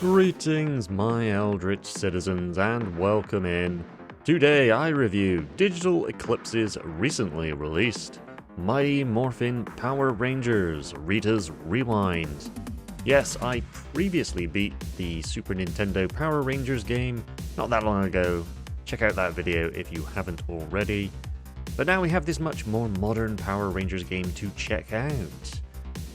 Greetings, my eldritch citizens, and welcome in. Today I review Digital Eclipse's recently released Mighty Morphin Power Rangers Rita's Rewind. Yes, I previously beat the Super Nintendo Power Rangers game not that long ago. Check out that video if you haven't already. But now we have this much more modern Power Rangers game to check out.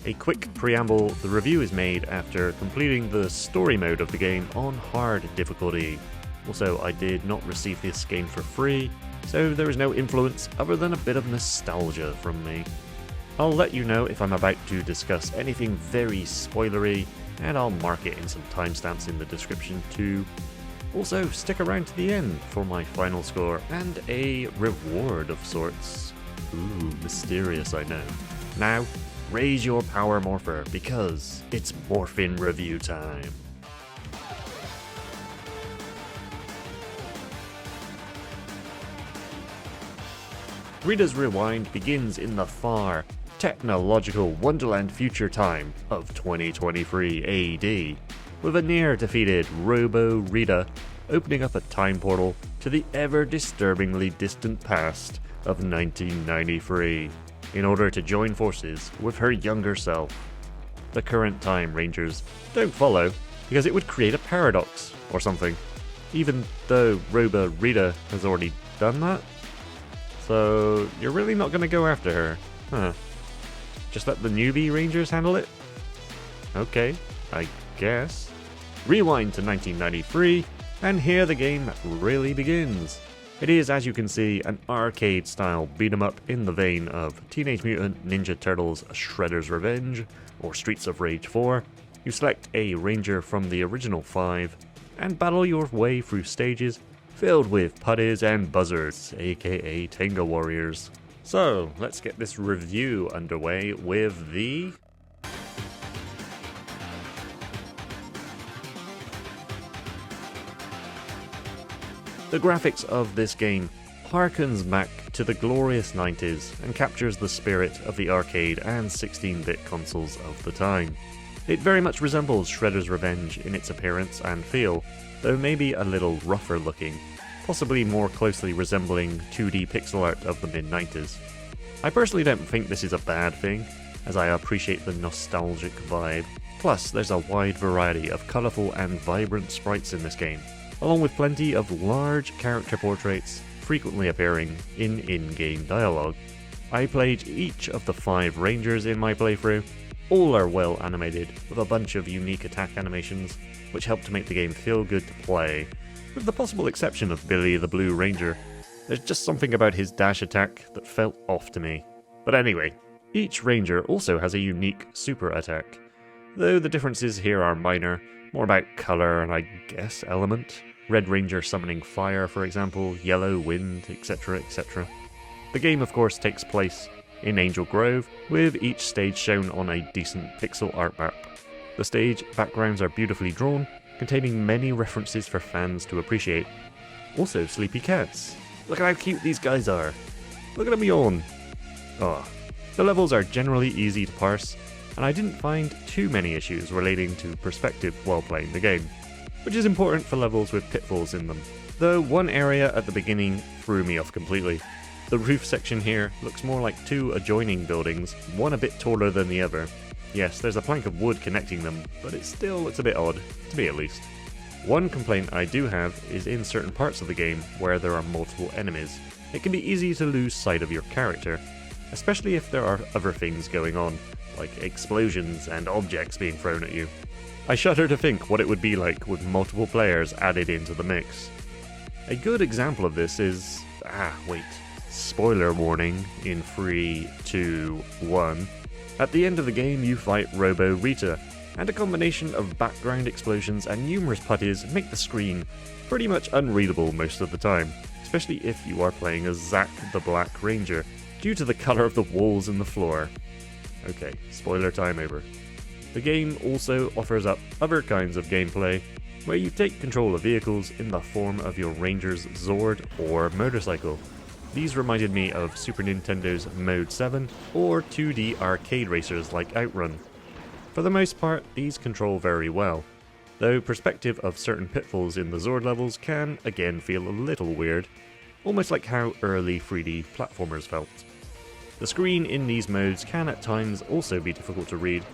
A quick preamble, the review is made after completing the story mode of the game on hard difficulty. Also, I did not receive this game for free, so there is no influence other than a bit of nostalgia from me. I'll let you know if I'm about to discuss anything very spoilery, and I'll mark it in some timestamps in the description too. Also, stick around to the end for my final score and a reward of sorts. Ooh, mysterious, I know. Now, raise your power morpher, because it's Morphin review time. Rita's Rewind begins in the far, technological Wonderland future time of 2023 AD, with a near-defeated Robo-Rita opening up a time portal to the ever-disturbingly distant past of 1993. In order to join forces with her younger self. The current time Rangers don't follow because it would create a paradox or something, even though Rita has already done that. So you're really not going to go after her, huh? Just let the newbie Rangers handle it? Okay, I guess. Rewind to 1993, and here the game really begins. It is, as you can see, an arcade-style beat-em-up in the vein of Teenage Mutant Ninja Turtles Shredder's Revenge, or Streets of Rage 4. You select a ranger from the original 5, and battle your way through stages filled with putties and buzzards, aka Tenga Warriors. So, let's get this review underway with the... The graphics of this game harkens back to the glorious 90s and captures the spirit of the arcade and 16-bit consoles of the time. It very much resembles Shredder's Revenge in its appearance and feel, though maybe a little rougher looking, possibly more closely resembling 2D pixel art of the mid-90s. I personally don't think this is a bad thing, as I appreciate the nostalgic vibe. Plus, there's a wide variety of colourful and vibrant sprites in this game, along with plenty of large character portraits frequently appearing in in-game dialogue. I played each of the 5 Rangers in my playthrough. All are well animated, with a bunch of unique attack animations, which help to make the game feel good to play. With the possible exception of Billy the Blue Ranger, there's just something about his dash attack that felt off to me. But anyway, each Ranger also has a unique super attack, though the differences here are minor, more about colour and I guess element. Red Ranger summoning fire, for example, yellow wind, etc, etc. The game of course takes place in Angel Grove, with each stage shown on a decent pixel art map. The stage backgrounds are beautifully drawn, containing many references for fans to appreciate. Also sleepy cats. Look at how cute these guys are. Look at them yawn. Oh. The levels are generally easy to parse, and I didn't find too many issues relating to perspective while playing the game, which is important for levels with pitfalls in them. Though one area at the beginning threw me off completely. The roof section here looks more like 2 adjoining buildings, one a bit taller than the other. Yes, there's a plank of wood connecting them, but it still looks a bit odd, to me at least. One complaint I do have is in certain parts of the game where there are multiple enemies. It can be easy to lose sight of your character, especially if there are other things going on, like explosions and objects being thrown at you. I shudder to think what it would be like with multiple players added into the mix. A good example of this is... spoiler warning in 3, 2, 1. At the end of the game you fight Robo-Rita, and a combination of background explosions and numerous putties make the screen pretty much unreadable most of the time, especially if you are playing as Zack the Black Ranger, due to the colour of the walls and the floor. Okay, spoiler time over. The game also offers up other kinds of gameplay, where you take control of vehicles in the form of your Ranger's Zord or motorcycle. These reminded me of Super Nintendo's Mode 7 or 2D arcade racers like Outrun. For the most part, these control very well. though perspective of certain pitfalls in the Zord levels can again feel a little weird, almost like how early 3D platformers felt. The screen in these modes can at times also be difficult to read,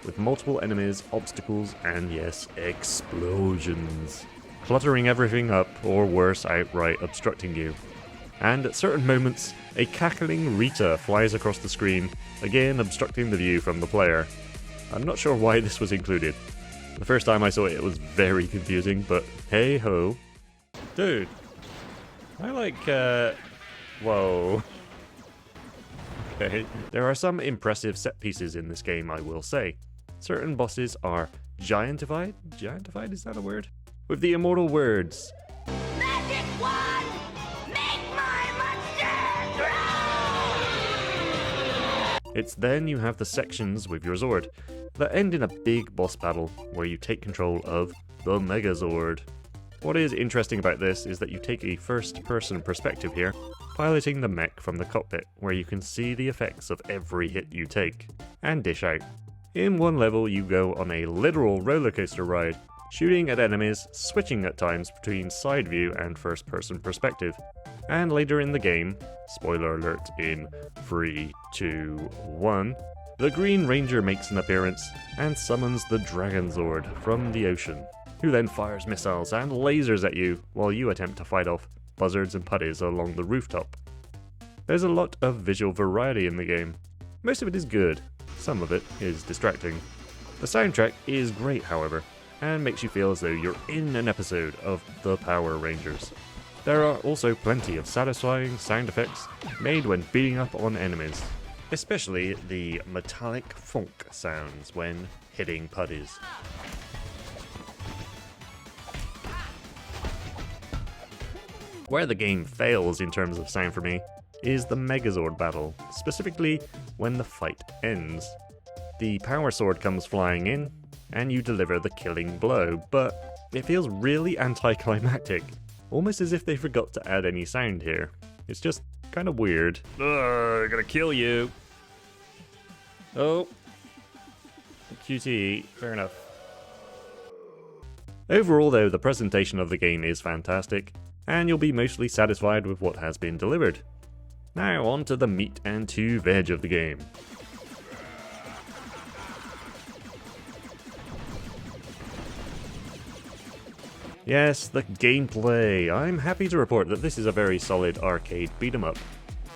with multiple enemies, obstacles, and yes, explosions, cluttering everything up, or worse, outright obstructing you. And at certain moments, a cackling Rita flies across the screen, again obstructing the view from the player. I'm not sure why this was included. The first time I saw it, it was very confusing, but hey ho. Dude, whoa. Okay. There are some impressive set pieces in this game, I will say. Certain bosses are giantified? Giantified, is that a word? With the immortal words, Magic wand! Make my monster grow! It's then you have the sections with your Zord that end in a big boss battle where you take control of the Megazord. What is interesting about this is that you take a first-person perspective here, piloting the mech from the cockpit, where you can see the effects of every hit you take, and dish out. In one level you go on a literal roller coaster ride, shooting at enemies, switching at times between side view and first-person perspective. And later in the game, spoiler alert in 3, 2, 1, the Green Ranger makes an appearance and summons the Dragon Zord from the ocean, who then fires missiles and lasers at you while you attempt to fight off buzzards and putties along the rooftop. There's a lot of visual variety in the game. Most of it is good, some of it is distracting. The soundtrack is great, however, and makes you feel as though you're in an episode of The Power Rangers. There are also plenty of satisfying sound effects made when beating up on enemies, especially the metallic funk sounds when hitting putties. Where the game fails in terms of sound for me is the Megazord battle, specifically when the fight ends. The Power Sword comes flying in, and you deliver the killing blow, but it feels really anticlimactic, almost as if they forgot to add any sound here. It's just kind of weird. Ugh, gonna kill you. Oh. QTE, fair enough. Overall though, the presentation of the game is fantastic, and you'll be mostly satisfied with what has been delivered. Now on to the meat and to veg of the game. Yes, the gameplay. I'm happy to report that this is a very solid arcade beat-em-up.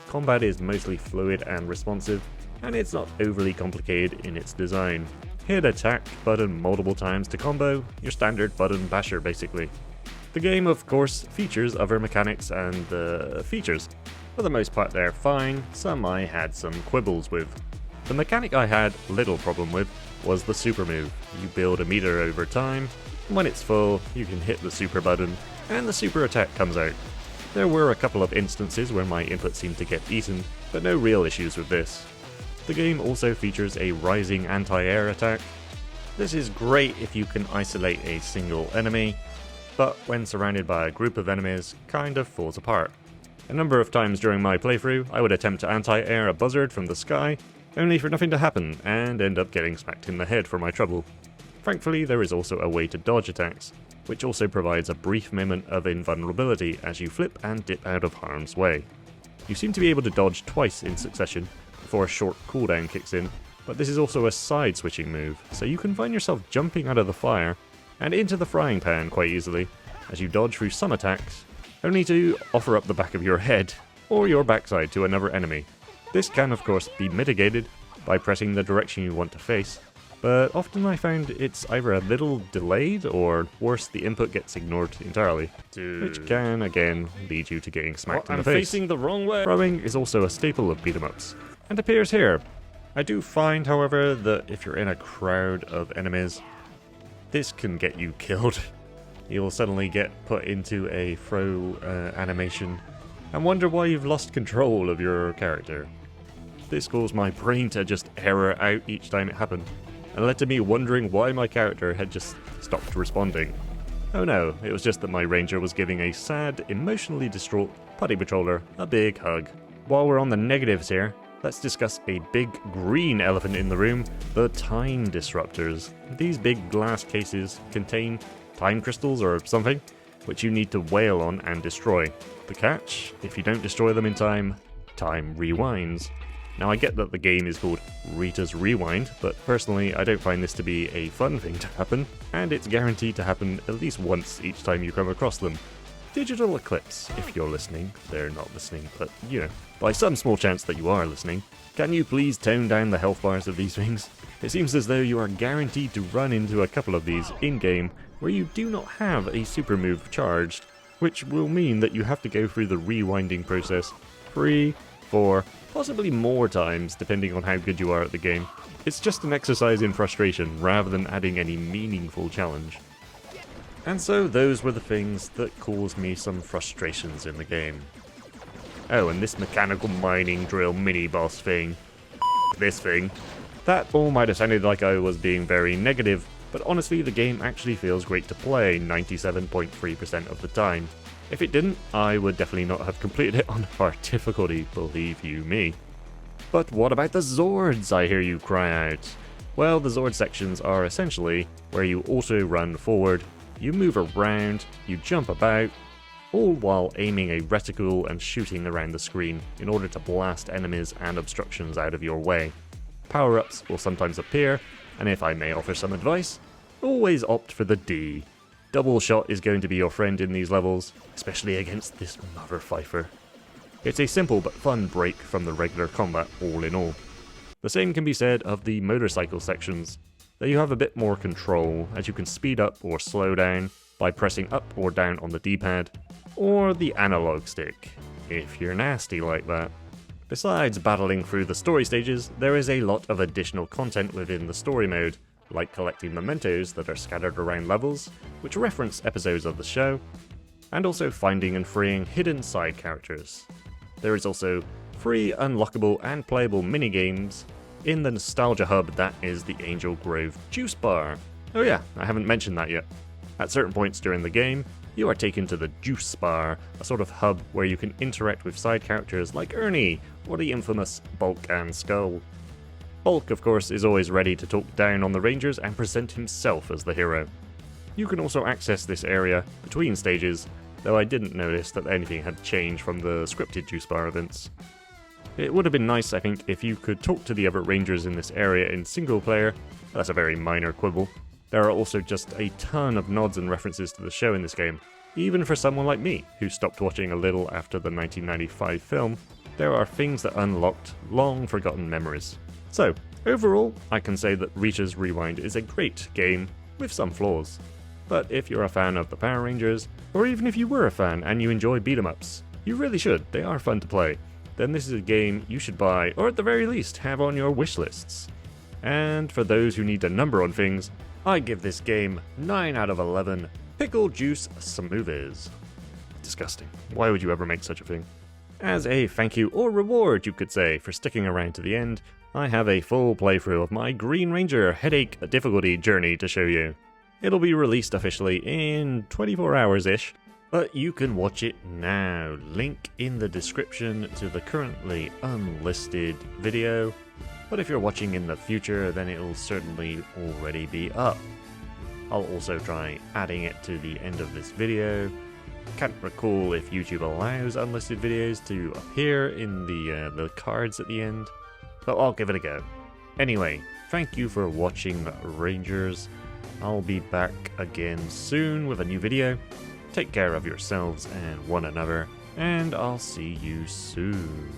Combat is mostly fluid and responsive, and it's not overly complicated in its design. Hit attack button multiple times to combo, your standard button basher basically. The game of course features other mechanics and features. For the most part they're fine, some I had some quibbles with. The mechanic I had little problem with was the super move. You build a meter over time, and when it's full you can hit the super button and the super attack comes out. There were a couple of instances where my input seemed to get eaten, but no real issues with this. The game also features a rising anti-air attack. This is great if you can isolate a single enemy, but when surrounded by a group of enemies, kind of falls apart. A number of times during my playthrough, I would attempt to anti-air a buzzard from the sky, only for nothing to happen, and end up getting smacked in the head for my trouble. Thankfully, there is also a way to dodge attacks, which also provides a brief moment of invulnerability as you flip and dip out of harm's way. You seem to be able to dodge twice in succession, before a short cooldown kicks in, but this is also a side switching move, so you can find yourself jumping out of the fire and into the frying pan quite easily as you dodge through some attacks, only to offer up the back of your head or your backside to another enemy. This can of course be mitigated by pressing the direction you want to face, but often I found it's either a little delayed or worse, the input gets ignored entirely, which can again lead you to getting smacked in the face. I'm facing the wrong way! Throwing is also a staple of beat-em-ups, and appears here. I do find, however, that if you're in a crowd of enemies, this can get you killed. You'll suddenly get put into a throw animation and wonder why you've lost control of your character. This caused my brain to just error out each time it happened, and led to me wondering why my character had just stopped responding. Oh no, it was just that my ranger was giving a sad, emotionally distraught putty patroller a big hug. While we're on the negatives here, let's discuss a big green elephant in the room, the time disruptors. These big glass cases contain time crystals or something, which you need to wail on and destroy. The catch, if you don't destroy them in time, time rewinds. Now I get that the game is called Rita's Rewind, but personally I don't find this to be a fun thing to happen, and it's guaranteed to happen at least once each time you come across them. Digital Eclipse, if you're listening, they're not listening, but you know, by some small chance that you are listening, can you please tone down the health bars of these things? It seems as though you are guaranteed to run into a couple of these in-game where you do not have a super move charged, which will mean that you have to go through the rewinding process 3, 4, possibly more times depending on how good you are at the game. It's just an exercise in frustration rather than adding any meaningful challenge. And so those were the things that caused me some frustrations in the game. Oh, and this mechanical mining drill mini-boss thing. This thing. That all might have sounded like I was being very negative, but honestly the game actually feels great to play 97.3% of the time. If it didn't, I would definitely not have completed it on hard difficulty, believe you me. But what about the Zords, I hear you cry out? Well, the Zord sections are essentially where you auto run forward, you move around, you jump about, all while aiming a reticle and shooting around the screen in order to blast enemies and obstructions out of your way. Power-ups will sometimes appear, and if I may offer some advice, always opt for the D. Double shot is going to be your friend in these levels, especially against this mother fifer. It's a simple but fun break from the regular combat all in all. The same can be said of the motorcycle sections, though you have a bit more control as you can speed up or slow down by pressing up or down on the D-pad, or the analog stick, if you're nasty like that. Besides battling through the story stages, there is a lot of additional content within the story mode, like collecting mementos that are scattered around levels, which reference episodes of the show, and also finding and freeing hidden side characters. There is also free, unlockable, and playable minigames in the nostalgia hub that is the Angel Grove Juice Bar. Oh yeah, I haven't mentioned that yet. At certain points during the game, you are taken to the Juice Bar, a sort of hub where you can interact with side characters like Ernie, or the infamous Bulk and Skull. Bulk, of course, is always ready to talk down on the Rangers and present himself as the hero. You can also access this area between stages, though I didn't notice that anything had changed from the scripted Juice Bar events. It would have been nice, I think, if you could talk to the other Rangers in this area in single player. That's a very minor quibble. There are also just a ton of nods and references to the show in this game. Even for someone like me, who stopped watching a little after the 1995 film, there are things that unlocked long forgotten memories. So, overall, I can say that Rita's Rewind is a great game, with some flaws. But if you're a fan of the Power Rangers, or even if you were a fan and you enjoy beat-em-ups, you really should, they are fun to play, then this is a game you should buy, or at the very least, have on your wish lists. And for those who need a number on things, I give this game 9 out of 11 pickle juice smoothies. Disgusting. Why would you ever make such a thing? As a thank you or reward, you could say, for sticking around to the end, I have a full playthrough of my Green Ranger headache difficulty journey to show you. It'll be released officially in 24 hours-ish, but you can watch it now. Link in the description to the currently unlisted video, but if you're watching in the future, then it'll certainly already be up. I'll also try adding it to the end of this video. Can't recall if YouTube allows unlisted videos to appear in the cards at the end, but I'll give it a go. Anyway, thank you for watching, Rangers. I'll be back again soon with a new video. Take care of yourselves and one another, and I'll see you soon.